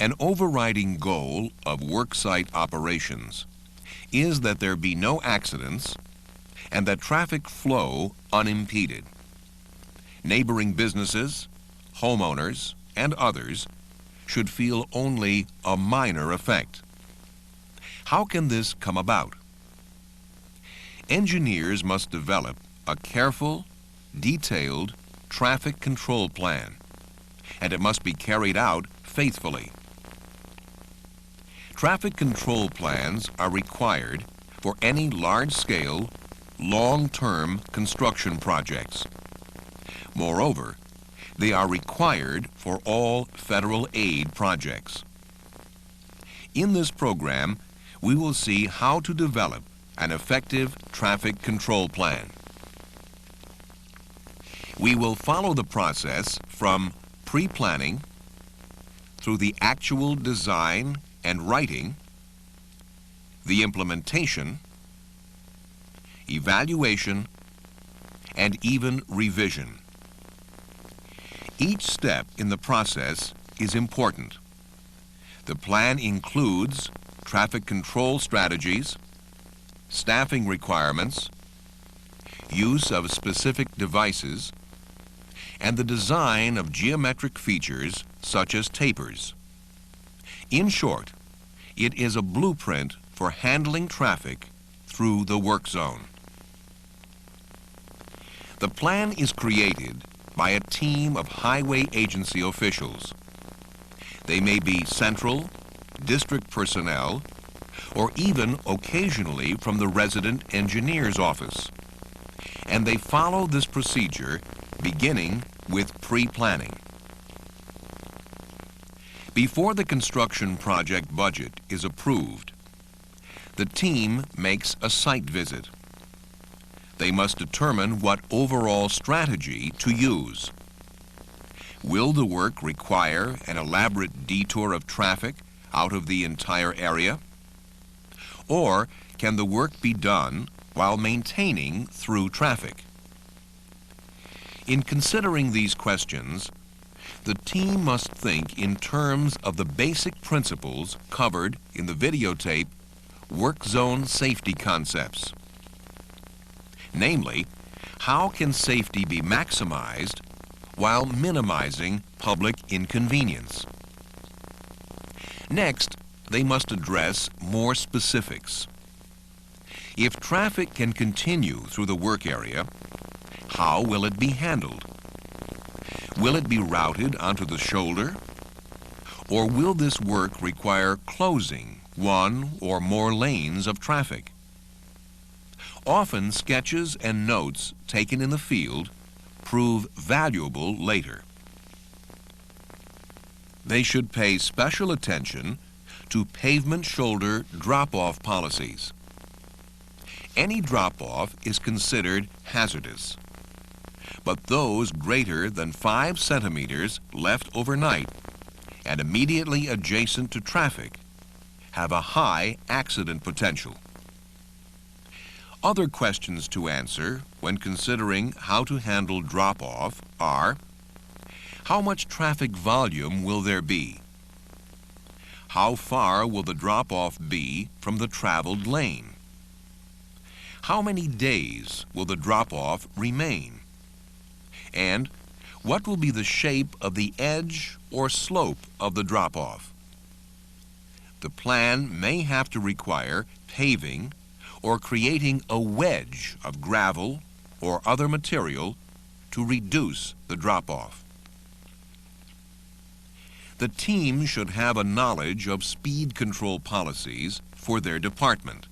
An overriding goal of worksite operations is that there be no accidents and that traffic flow unimpeded. Neighboring businesses, homeowners, and others should feel only a minor effect. How can this come about? Engineers must develop a careful, detailed traffic control plan, and it must be carried out faithfully. Traffic control plans are required for any large-scale, long-term construction projects. Moreover, they are required for all federal aid projects. In this program, we will see how to develop an effective traffic control plan. We will follow the process from pre-planning through the actual design and writing, the implementation, evaluation, and even revision. Each step in the process is important. The plan includes traffic control strategies, staffing requirements, use of specific devices, and the design of geometric features such as tapers. In short, it is a blueprint for handling traffic through the work zone. The plan is created by a team of highway agency officials. They may be central, district personnel, or even occasionally from the resident engineer's office. And they follow this procedure beginning with pre-planning. Before the construction project budget is approved, the team makes a site visit. They must determine what overall strategy to use. Will the work require an elaborate detour of traffic out of the entire area? Or can the work be done while maintaining through traffic? In considering these questions, the team must think in terms of the basic principles covered in the videotape Work Zone Safety Concepts. Namely, how can safety be maximized while minimizing public inconvenience? Next, they must address more specifics. If traffic can continue through the work area, how will it be handled? Will it be routed onto the shoulder? Or will this work require closing one or more lanes of traffic? Often, sketches and notes taken in the field prove valuable later. They should pay special attention to pavement shoulder drop-off policies. Any drop-off is considered hazardous, but those greater than 5 centimeters left overnight and immediately adjacent to traffic have a high accident potential. Other questions to answer when considering how to handle drop-off are: how much traffic volume will there be? How far will the drop-off be from the traveled lane? How many days will the drop-off remain? And what will be the shape of the edge or slope of the drop-off? The plan may have to require paving or creating a wedge of gravel or other material to reduce the drop-off. The team should have a knowledge of speed control policies for their department.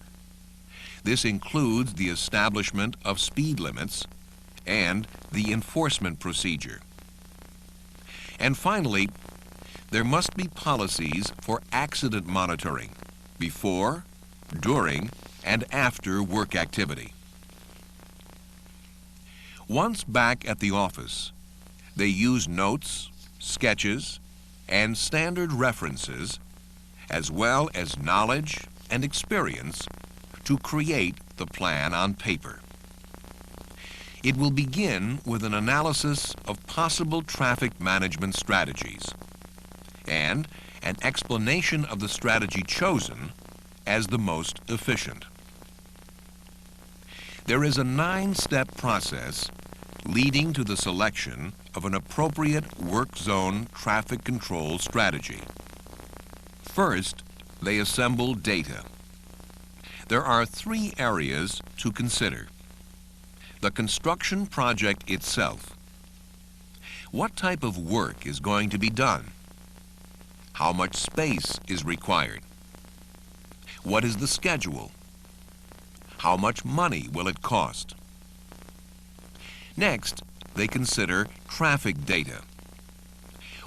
This includes the establishment of speed limits and the enforcement procedure. And finally, there must be policies for accident monitoring before, during, and after work activity. Once back at the office, they use notes, sketches, and standard references, as well as knowledge and experience, to create the plan on paper. It will begin with an analysis of possible traffic management strategies and an explanation of the strategy chosen as the most efficient. There is a 9-step process leading to the selection of an appropriate work zone traffic control strategy. First, they assemble data. There are 3 areas to consider. The construction project itself. What type of work is going to be done? How much space is required? What is the schedule? How much money will it cost? Next, they consider traffic data.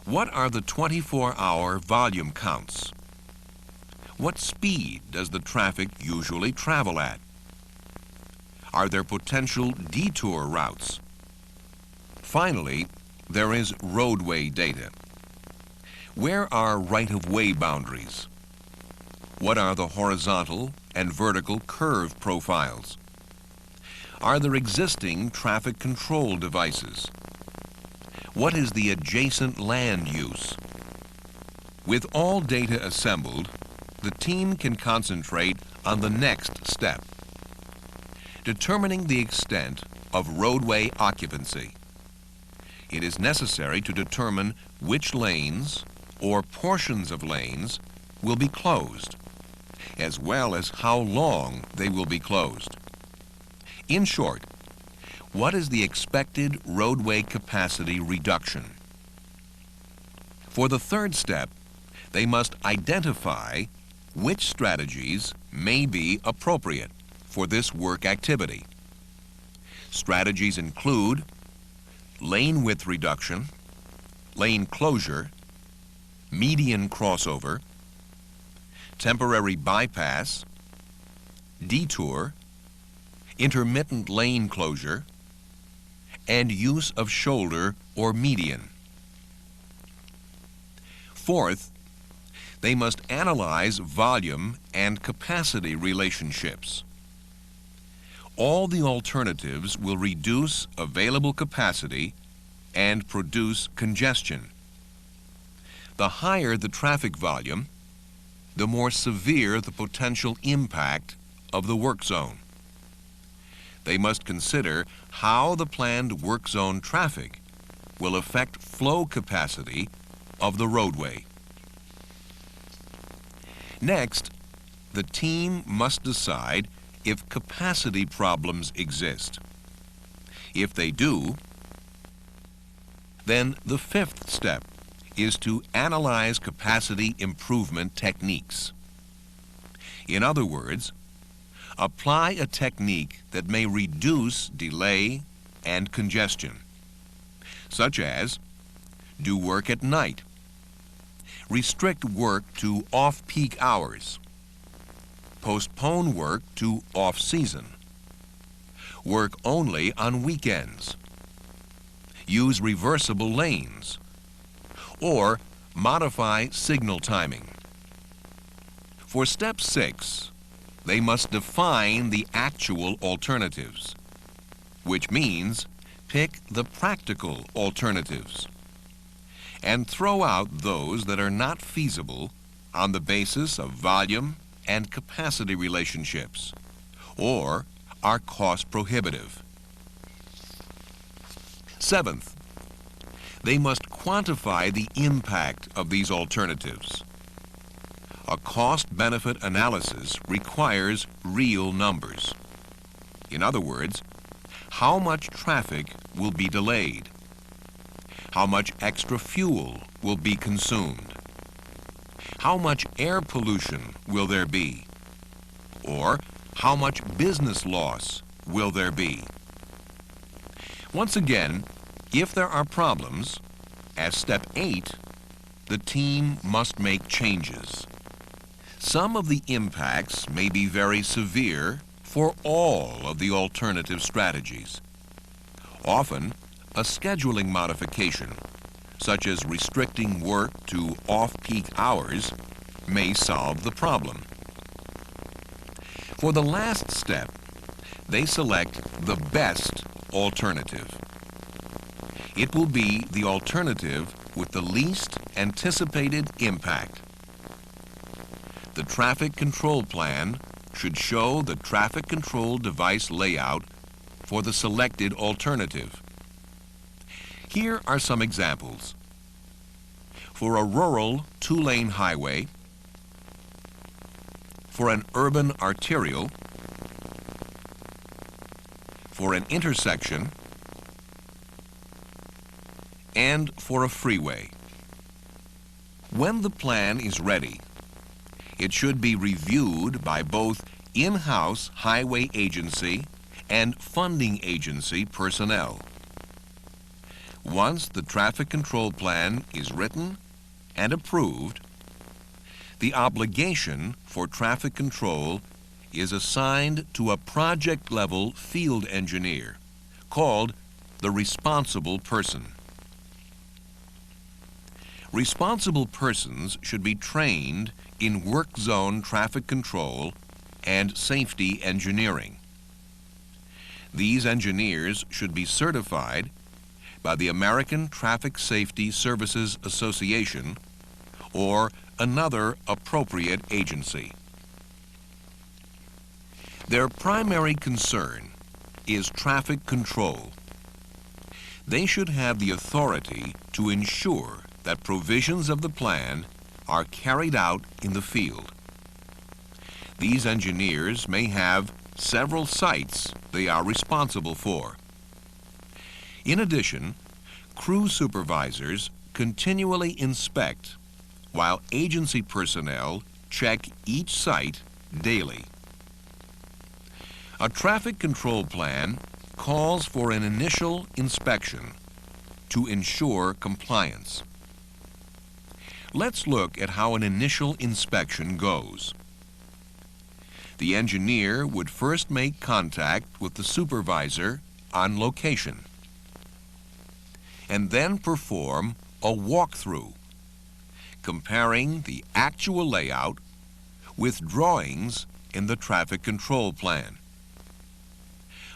What are the 24-hour volume counts? What speed does the traffic usually travel at? Are there potential detour routes? Finally, there is roadway data. Where are right-of-way boundaries? What are the horizontal and vertical curve profiles? Are there existing traffic control devices? What is the adjacent land use? With all data assembled, the team can concentrate on the next step, determining the extent of roadway occupancy. It is necessary to determine which lanes or portions of lanes will be closed, as well as how long they will be closed. In short, what is the expected roadway capacity reduction? For the 3rd step, they must identify which strategies may be appropriate for this work activity. Strategies include lane width reduction, lane closure, median crossover, temporary bypass, detour, intermittent lane closure, and use of shoulder or median. 4th, they must analyze volume and capacity relationships. All the alternatives will reduce available capacity and produce congestion. The higher the traffic volume, the more severe the potential impact of the work zone. They must consider how the planned work zone traffic will affect flow capacity of the roadway. Next, the team must decide if capacity problems exist. If they do, then the 5th step is to analyze capacity improvement techniques. In other words, apply a technique that may reduce delay and congestion, such as do work at night, restrict work to off-peak hours, postpone work to off-season, work only on weekends, use reversible lanes, or modify signal timing. For step 6, they must define the actual alternatives, which means pick the practical alternatives and throw out those that are not feasible on the basis of volume and capacity relationships or are cost prohibitive. 7th, they must quantify the impact of these alternatives. A cost-benefit analysis requires real numbers. In other words, how much traffic will be delayed? How much extra fuel will be consumed? How much air pollution will there be? Or how much business loss will there be? Once again, if there are problems, as step 8, the team must make changes. Some of the impacts may be very severe for all of the alternative strategies. Often, a scheduling modification, such as restricting work to off-peak hours, may solve the problem. For the last step, they select the best alternative. It will be the alternative with the least anticipated impact. The traffic control plan should show the traffic control device layout for the selected alternative. Here are some examples. For a rural two-lane highway, for an urban arterial, for an intersection, and for a freeway. When the plan is ready, it should be reviewed by both in-house highway agency and funding agency personnel. Once the traffic control plan is written and approved, the obligation for traffic control is assigned to a project-level field engineer called the responsible person. Responsible persons should be trained in work zone traffic control and safety engineering. These engineers should be certified by the American Traffic Safety Services Association or another appropriate agency. Their primary concern is traffic control. They should have the authority to ensure that provisions of the plan are carried out in the field. These engineers may have several sites they are responsible for. In addition, crew supervisors continually inspect while agency personnel check each site daily. A traffic control plan calls for an initial inspection to ensure compliance. Let's look at how an initial inspection goes. The engineer would first make contact with the supervisor on location and then perform a walkthrough, comparing the actual layout with drawings in the traffic control plan.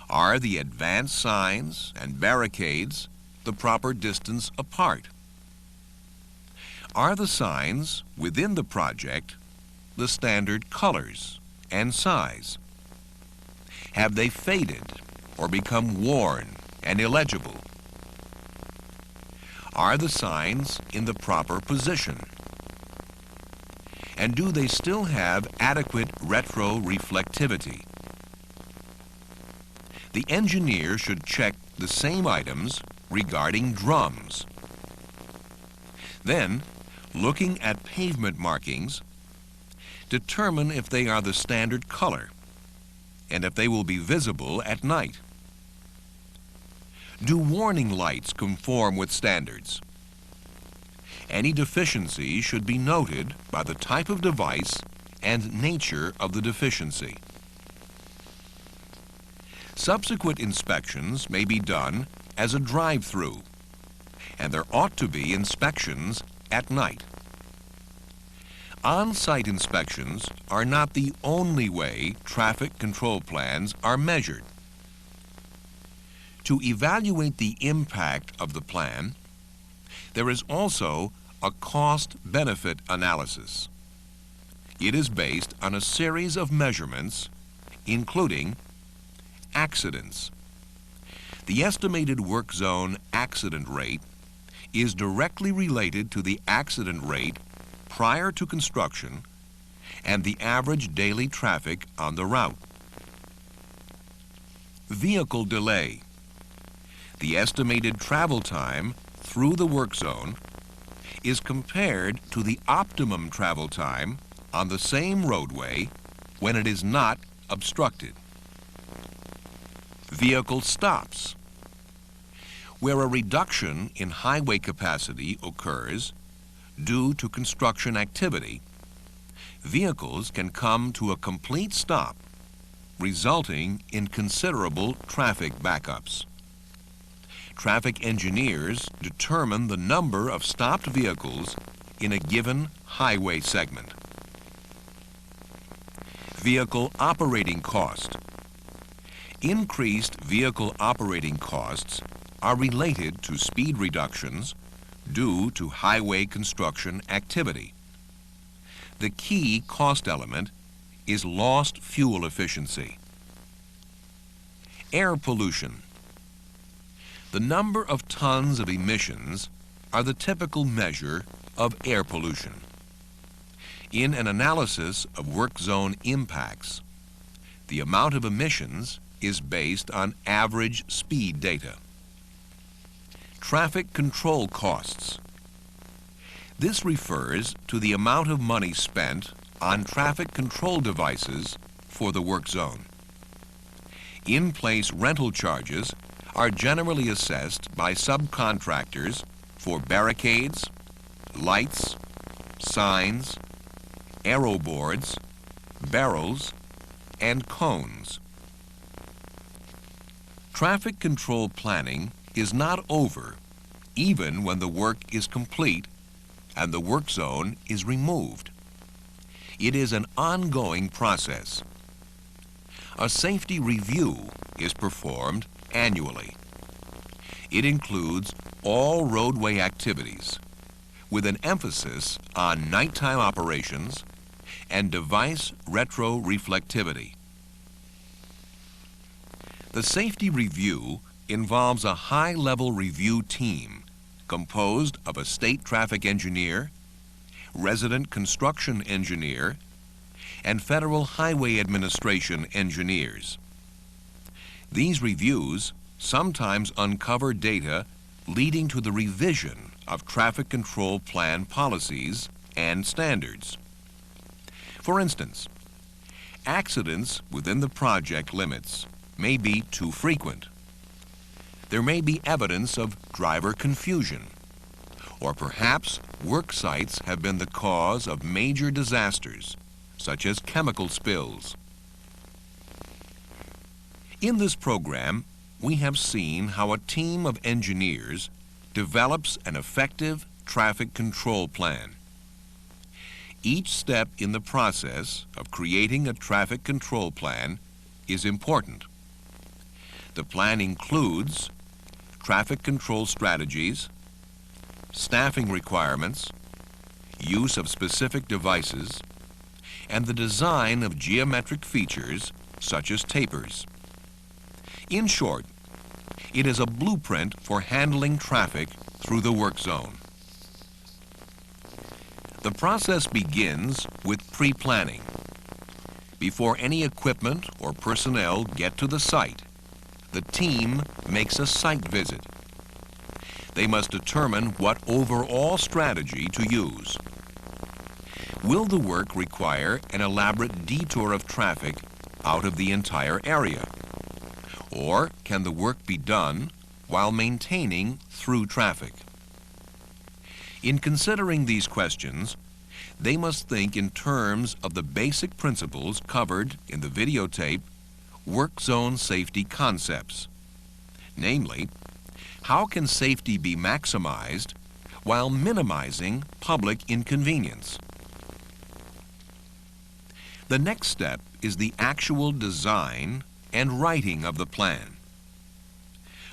Are the advanced signs and barricades the proper distance apart? Are the signs within the project the standard colors and size? Have they faded or become worn and illegible? Are the signs in the proper position? And do they still have adequate retroreflectivity? The engineer should check the same items regarding drums. Then, looking at pavement markings, determine if they are the standard color and if they will be visible at night. Do warning lights conform with standards? Any deficiency should be noted by the type of device and nature of the deficiency. Subsequent inspections may be done as a drive-through, and there ought to be inspections at night. On-site inspections are not the only way traffic control plans are measured. To evaluate the impact of the plan, there is also a cost-benefit analysis. It is based on a series of measurements, including accidents. The estimated work zone accident rate is directly related to the accident rate prior to construction and the average daily traffic on the route. Vehicle delay. The estimated travel time through the work zone is compared to the optimum travel time on the same roadway when it is not obstructed. Vehicle stops. Where a reduction in highway capacity occurs due to construction activity, vehicles can come to a complete stop, resulting in considerable traffic backups. Traffic engineers determine the number of stopped vehicles in a given highway segment. Vehicle operating cost. Increased vehicle operating costs are related to speed reductions due to highway construction activity. The key cost element is lost fuel efficiency. Air pollution. The number of tons of emissions are the typical measure of air pollution. In an analysis of work zone impacts, the amount of emissions is based on average speed data. Traffic control costs. This refers to the amount of money spent on traffic control devices for the work zone. In-place rental charges are generally assessed by subcontractors for barricades, lights, signs, aero boards, barrels, and cones. Traffic control planning is not over even when the work is complete and the work zone is removed. It is an ongoing process. A safety review is performed annually. It includes all roadway activities with an emphasis on nighttime operations and device retroreflectivity. The safety review involves a high-level review team composed of a state traffic engineer, resident construction engineer, and Federal Highway Administration engineers. These reviews sometimes uncover data leading to the revision of traffic control plan policies and standards. For instance, accidents within the project limits may be too frequent. There may be evidence of driver confusion, or perhaps work sites have been the cause of major disasters, such as chemical spills. In this program, we have seen how a team of engineers develops an effective traffic control plan. Each step in the process of creating a traffic control plan is important. The plan includes traffic control strategies, staffing requirements, use of specific devices, and the design of geometric features such as tapers. In short, it is a blueprint for handling traffic through the work zone. The process begins with pre-planning. Before any equipment or personnel get to the site, the team makes a site visit. They must determine what overall strategy to use. Will the work require an elaborate detour of traffic out of the entire area? Or can the work be done while maintaining through traffic? In considering these questions, they must think in terms of the basic principles covered in the videotape Work Zone Safety Concepts. Namely, how can safety be maximized while minimizing public inconvenience? The next step is the actual design and writing of the plan.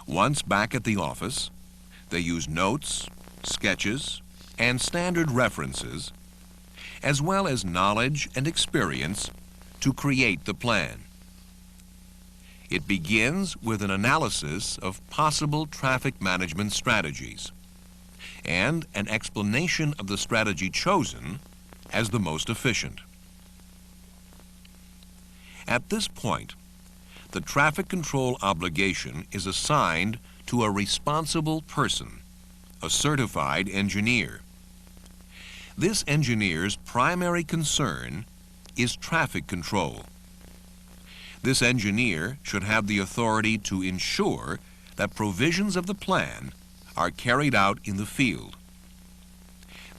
Once back at the office, they use notes, sketches, and standard references, as well as knowledge and experience to create the plan. It begins with an analysis of possible traffic management strategies and an explanation of the strategy chosen as the most efficient. At this point, the traffic control obligation is assigned to a responsible person, a certified engineer. This engineer's primary concern is traffic control. This engineer should have the authority to ensure that provisions of the plan are carried out in the field.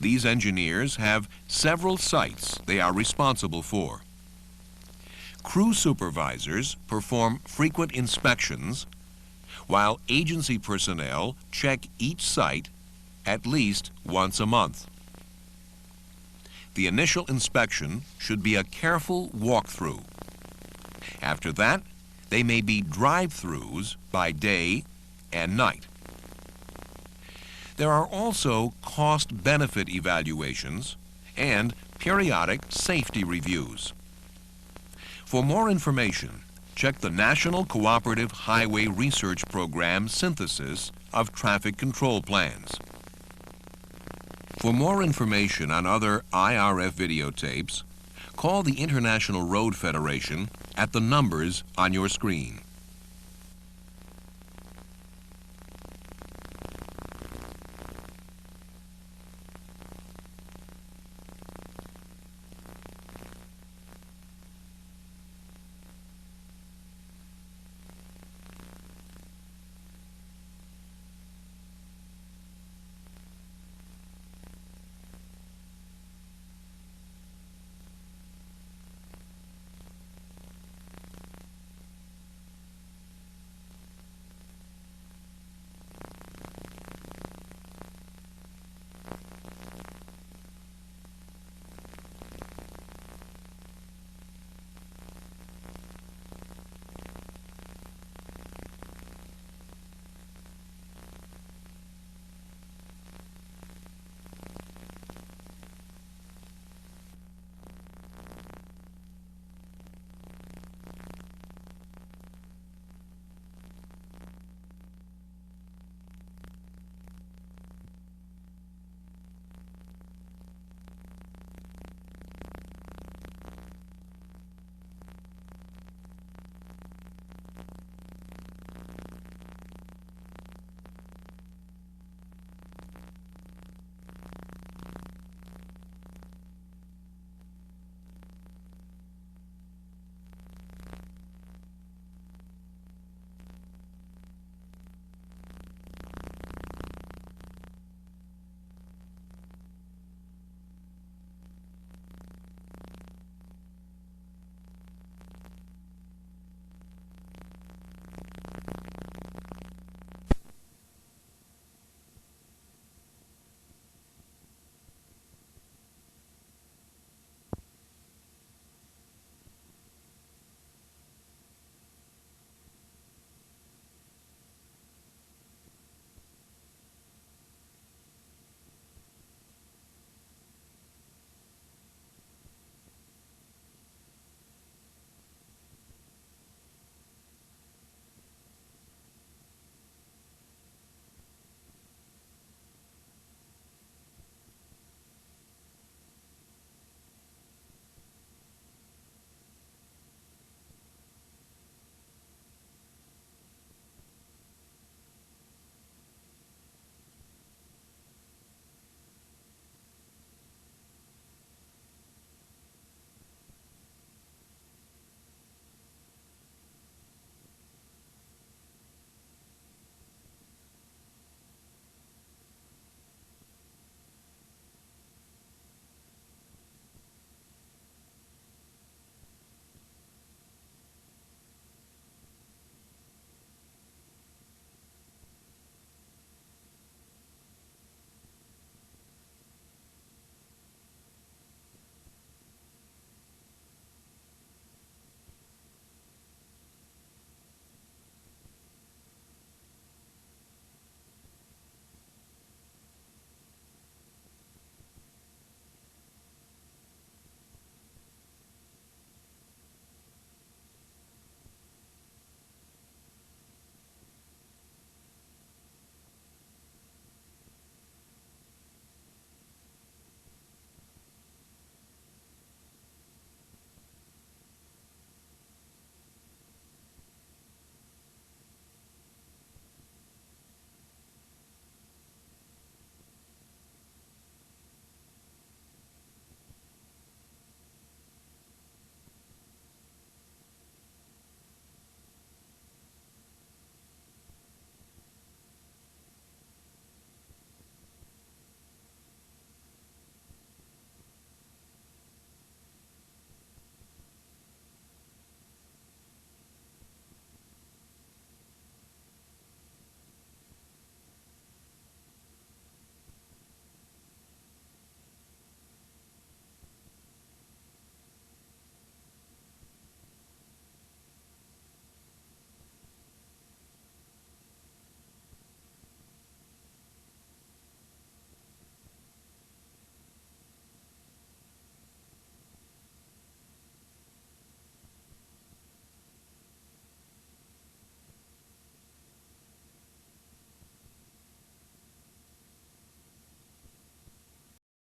These engineers have several sites they are responsible for. Crew supervisors perform frequent inspections, while agency personnel check each site at least once a month. The initial inspection should be a careful walkthrough. After that, they may be drive-throughs by day and night. There are also cost-benefit evaluations and periodic safety reviews. For more information, check the National Cooperative Highway Research Program synthesis of traffic control plans. For more information on other IRF videotapes, call the International Road Federation at the numbers on your screen.